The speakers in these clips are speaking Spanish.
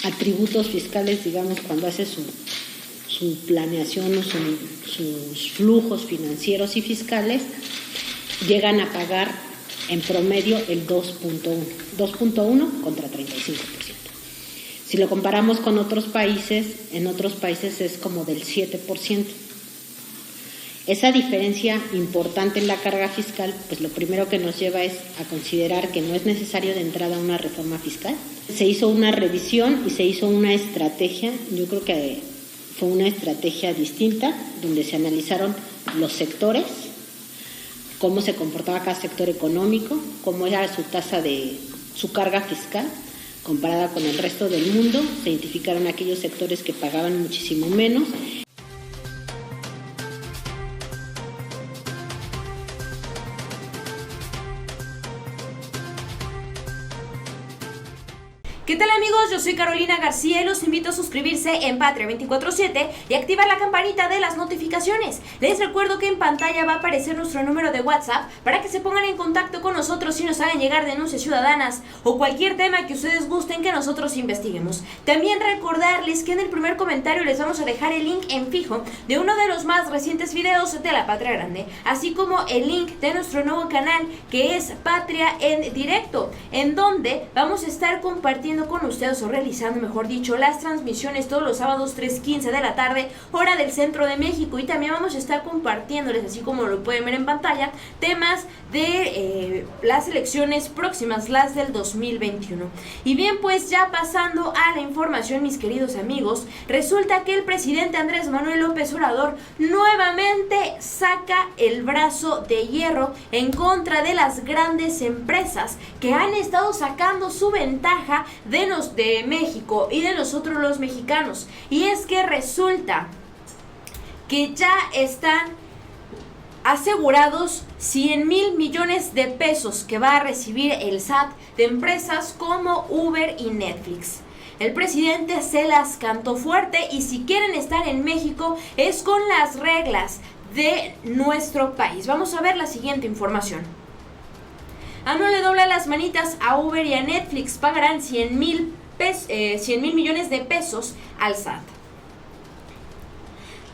atributos fiscales, digamos, cuando hace su planeación o sus flujos financieros y fiscales, llegan a pagar en promedio el 2.1 contra 35%. Si lo comparamos con otros países, en otros países es como del 7%. Esa diferencia importante en la carga fiscal, pues lo primero que nos lleva es a considerar que no es necesario de entrada una reforma fiscal. Se hizo una revisión y se hizo una estrategia, yo creo que fue una estrategia distinta, donde se analizaron los sectores, cómo se comportaba cada sector económico, cómo era su carga fiscal comparada con el resto del mundo. Se identificaron aquellos sectores que pagaban muchísimo menos. ¿Qué tal, amigos? Yo soy Carolina García y los invito a suscribirse en Patria 24/7 y activar la campanita de las notificaciones. Les recuerdo que en pantalla va a aparecer nuestro número de WhatsApp para que se pongan en contacto con nosotros y nos hagan llegar denuncias ciudadanas o cualquier tema que ustedes gusten que nosotros investiguemos. También recordarles que en el primer comentario les vamos a dejar el link en fijo de uno de los más recientes videos de la Patria Grande, así como el link de nuestro nuevo canal que es Patria en Directo, en donde vamos a estar compartiendo con ustedes, o realizando, mejor dicho, las transmisiones todos los sábados 3:15 de la tarde, hora del centro de México, y también vamos a estar compartiéndoles, así como lo pueden ver en pantalla, temas de las elecciones próximas, las del 2021. Y bien, pues ya pasando a la información, mis queridos amigos, resulta que el presidente Andrés Manuel López Obrador nuevamente saca el brazo de hierro en contra de las grandes empresas que han estado sacando su ventaja de México y de nosotros los mexicanos. Y es que resulta que ya están asegurados 100,000 millones de pesos que va a recibir el SAT de empresas como Uber y Netflix. El presidente se las cantó fuerte y si quieren estar en México es con las reglas de nuestro país. Vamos a ver la siguiente información. AMLO le dobla las manitas a Uber y a Netflix, pagarán 100,000 millones de pesos al SAT.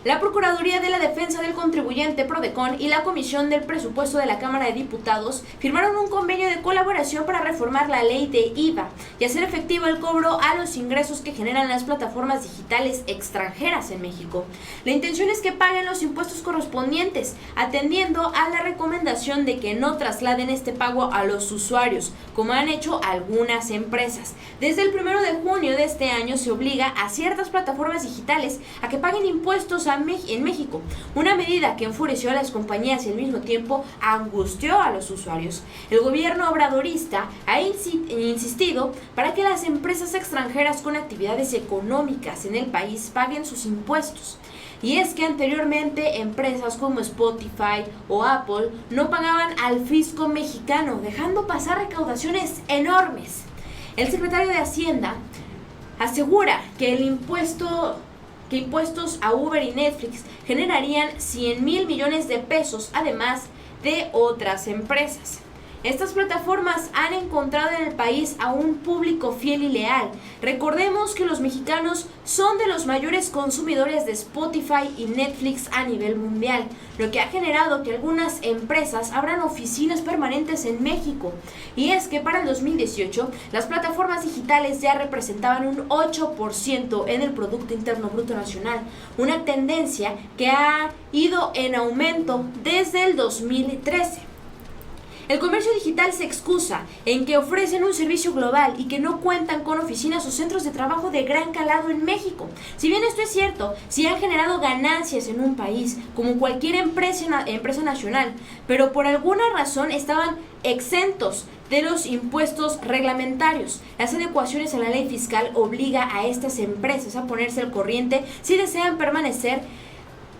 La Procuraduría de la Defensa del Contribuyente, PRODECON, y la Comisión del Presupuesto de la Cámara de Diputados firmaron un convenio de colaboración para reformar la ley de IVA y hacer efectivo el cobro a los ingresos que generan las plataformas digitales extranjeras en México. La intención es que paguen los impuestos correspondientes, atendiendo a la recomendación de que no trasladen este pago a los usuarios, como han hecho algunas empresas. Desde el 1 de junio de este año se obliga a ciertas plataformas digitales a que paguen impuestos en México, una medida que enfureció a las compañías y al mismo tiempo angustió a los usuarios. El gobierno obradorista ha insistido para que las empresas extranjeras con actividades económicas en el país paguen sus impuestos. Y es que anteriormente empresas como Spotify o Apple no pagaban al fisco mexicano, dejando pasar recaudaciones enormes. El secretario de Hacienda asegura que impuestos a Uber y Netflix generarían 100,000 millones de pesos, además de otras empresas. Estas plataformas han encontrado en el país a un público fiel y leal. Recordemos que los mexicanos son de los mayores consumidores de Spotify y Netflix a nivel mundial, lo que ha generado que algunas empresas abran oficinas permanentes en México. Y es que para el 2018 las plataformas digitales ya representaban un 8% en el Producto Interno Bruto Nacional, una tendencia que ha ido en aumento desde el 2013. El comercio digital se excusa en que ofrecen un servicio global y que no cuentan con oficinas o centros de trabajo de gran calado en México. Si bien esto es cierto, sí han generado ganancias en un país, como cualquier empresa nacional, pero por alguna razón estaban exentos de los impuestos reglamentarios. Las adecuaciones a la ley fiscal obliga a estas empresas a ponerse al corriente si desean permanecer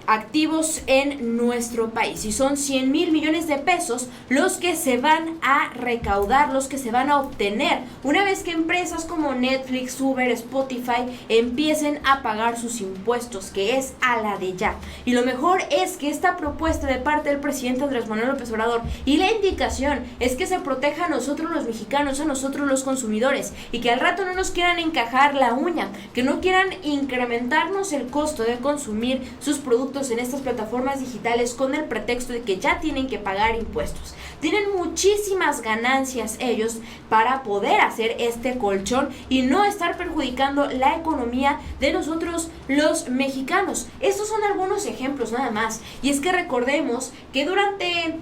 activos en nuestro país, y son 100,000 millones de pesos los que se van a recaudar, los que se van a obtener una vez que empresas como Netflix, Uber, Spotify empiecen a pagar sus impuestos, que es a la de ya. Y lo mejor es que esta propuesta de parte del presidente Andrés Manuel López Obrador, y la indicación es que se proteja a nosotros los mexicanos, a nosotros los consumidores, y que al rato no nos quieran encajar la uña, que no quieran incrementarnos el costo de consumir sus productos en estas plataformas digitales con el pretexto de que ya tienen que pagar impuestos. Tienen muchísimas ganancias ellos para poder hacer este colchón y no estar perjudicando la economía de nosotros los mexicanos. Estos son algunos ejemplos nada más, y es que recordemos que durante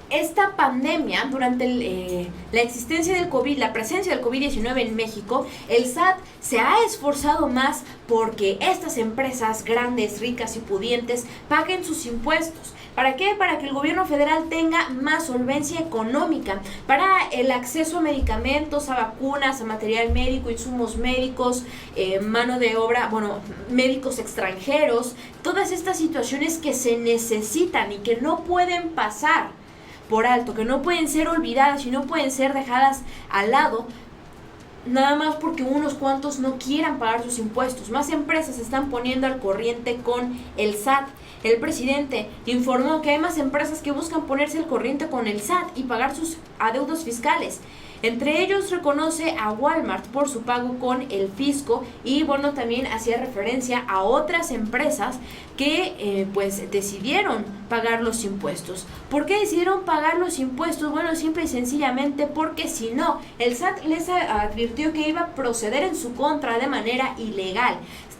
esta pandemia, durante la existencia del COVID, la presencia del COVID-19 en México, el SAT se ha esforzado más porque estas empresas grandes, ricas y pudientes paguen sus impuestos. ¿Para qué? Para que el gobierno federal tenga más solvencia económica, para el acceso a medicamentos, a vacunas, a material médico, insumos médicos, mano de obra, médicos extranjeros, todas estas situaciones que se necesitan y que no pueden pasar por alto, que no pueden ser olvidadas y no pueden ser dejadas al lado nada más porque unos cuantos no quieran pagar sus impuestos. Más empresas se están poniendo al corriente con el SAT. El presidente informó que hay más empresas que buscan ponerse al corriente con el SAT y pagar sus adeudos fiscales. Entre ellos reconoce a Walmart por su pago con el fisco, y también hacía referencia a otras empresas que decidieron pagar los impuestos. ¿Por qué decidieron pagar los impuestos? Simple y sencillamente porque si no, el SAT les advirtió que iba a proceder en su contra de manera ilegal.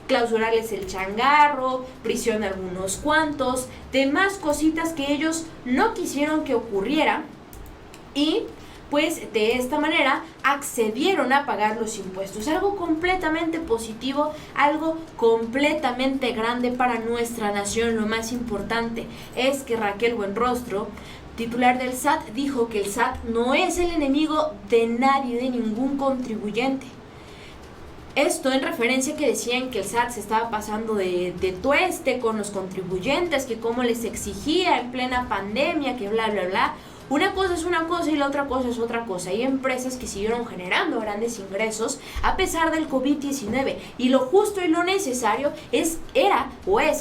Clausurarles el changarro, prisión a algunos cuantos, demás cositas que ellos no quisieron que ocurriera, y de esta manera accedieron a pagar los impuestos. Algo completamente positivo, algo completamente grande para nuestra nación. Lo más importante es que Raquel Buenrostro, titular del SAT, dijo que el SAT no es el enemigo de nadie, de ningún contribuyente. Esto en referencia que decían que el SAT se estaba pasando de tueste con los contribuyentes, que cómo les exigía en plena pandemia, que bla, bla, bla. Una cosa es una cosa y la otra cosa es otra cosa. Hay empresas que siguieron generando grandes ingresos a pesar del COVID-19, y lo justo y lo necesario es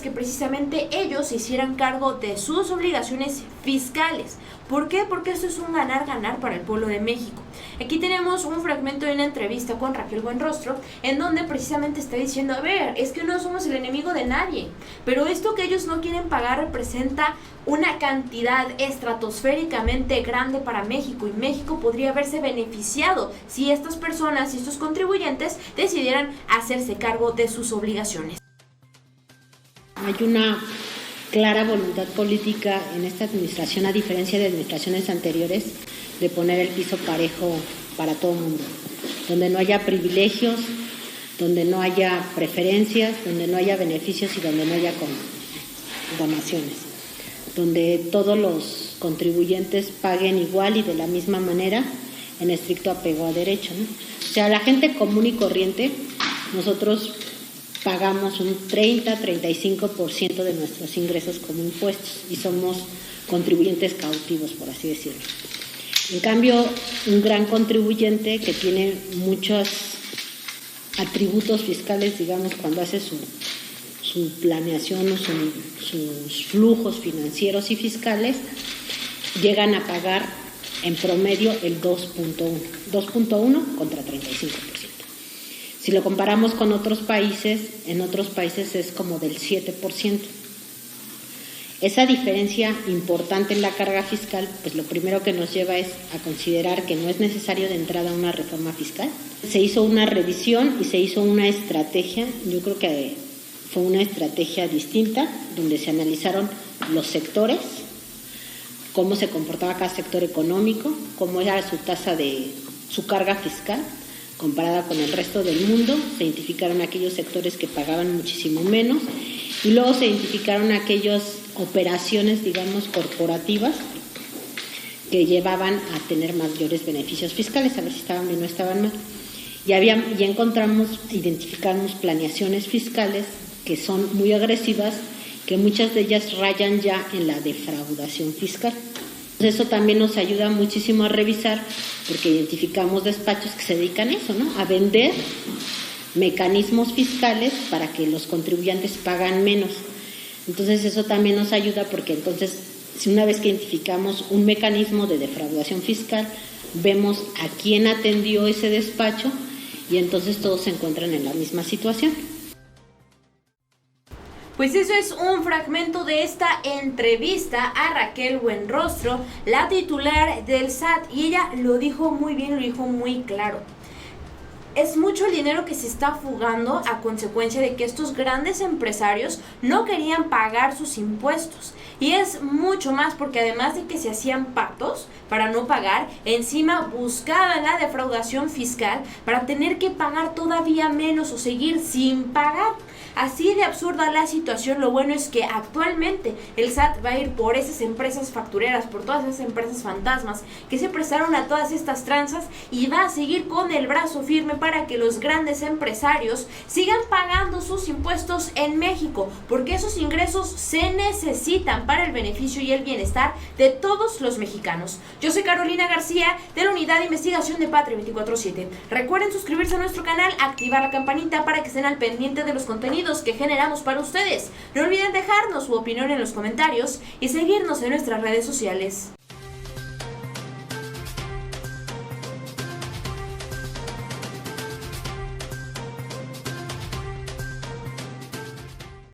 que precisamente ellos se hicieran cargo de sus obligaciones fiscales. ¿Por qué? Porque esto es un ganar-ganar para el pueblo de México. Aquí tenemos un fragmento de una entrevista con Raquel Buenrostro, en donde precisamente está diciendo, es que no somos el enemigo de nadie, pero esto que ellos no quieren pagar representa una cantidad estratosféricamente grande para México, y México podría verse beneficiado si estas personas y estos contribuyentes decidieran hacerse cargo de sus obligaciones. Hay una clara voluntad política en esta administración, a diferencia de administraciones anteriores, de poner el piso parejo para todo el mundo, donde no haya privilegios, donde no haya preferencias, donde no haya beneficios y donde no haya donaciones, donde todos los contribuyentes paguen igual y de la misma manera, en estricto apego a derecho, ¿no? O sea, la gente común y corriente, nosotros pagamos un 30-35% de nuestros ingresos como impuestos y somos contribuyentes cautivos, por así decirlo. En cambio, un gran contribuyente que tiene muchos atributos fiscales, digamos, cuando hace su planeación o sus flujos financieros y fiscales, llegan a pagar en promedio el 2.1 contra 35%. Si lo comparamos con otros países, en otros países es como del 7%. Esa diferencia importante en la carga fiscal, pues lo primero que nos lleva es a considerar que no es necesario de entrada una reforma fiscal. Se hizo una revisión y se hizo una estrategia, yo creo que fue una estrategia distinta, donde se analizaron los sectores, cómo se comportaba cada sector económico, cómo era su tasa su carga fiscal comparada con el resto del mundo. Se identificaron aquellos sectores que pagaban muchísimo menos y luego se identificaron aquellas operaciones, digamos, corporativas que llevaban a tener mayores beneficios fiscales, a ver si estaban bien o estaban mal. Ya identificamos planeaciones fiscales que son muy agresivas que muchas de ellas rayan ya en la defraudación fiscal. Eso también nos ayuda muchísimo a revisar, porque identificamos despachos que se dedican a eso, ¿no? A vender mecanismos fiscales para que los contribuyentes pagan menos. Entonces eso también nos ayuda, porque entonces, si una vez que identificamos un mecanismo de defraudación fiscal, vemos a quién atendió ese despacho y entonces todos se encuentran en la misma situación. Pues eso es un fragmento de esta entrevista a Raquel Buenrostro, la titular del SAT, y ella lo dijo muy bien, lo dijo muy claro. Es mucho el dinero que se está fugando a consecuencia de que estos grandes empresarios no querían pagar sus impuestos. Y es mucho más porque además de que se hacían pactos para no pagar, encima buscaban la defraudación fiscal para tener que pagar todavía menos o seguir sin pagar. Así de absurda la situación. Lo bueno es que actualmente el SAT va a ir por esas empresas factureras, por todas esas empresas fantasmas que se prestaron a todas estas tranzas, y va a seguir con el brazo firme para que los grandes empresarios sigan pagando sus impuestos en México, porque esos ingresos se necesitan para el beneficio y el bienestar de todos los mexicanos. Yo soy Carolina García, de la Unidad de Investigación de Patria 24/7. Recuerden suscribirse a nuestro canal, activar la campanita para que estén al pendiente de los contenidos que generamos para ustedes. No olviden dejarnos su opinión en los comentarios y seguirnos en nuestras redes sociales.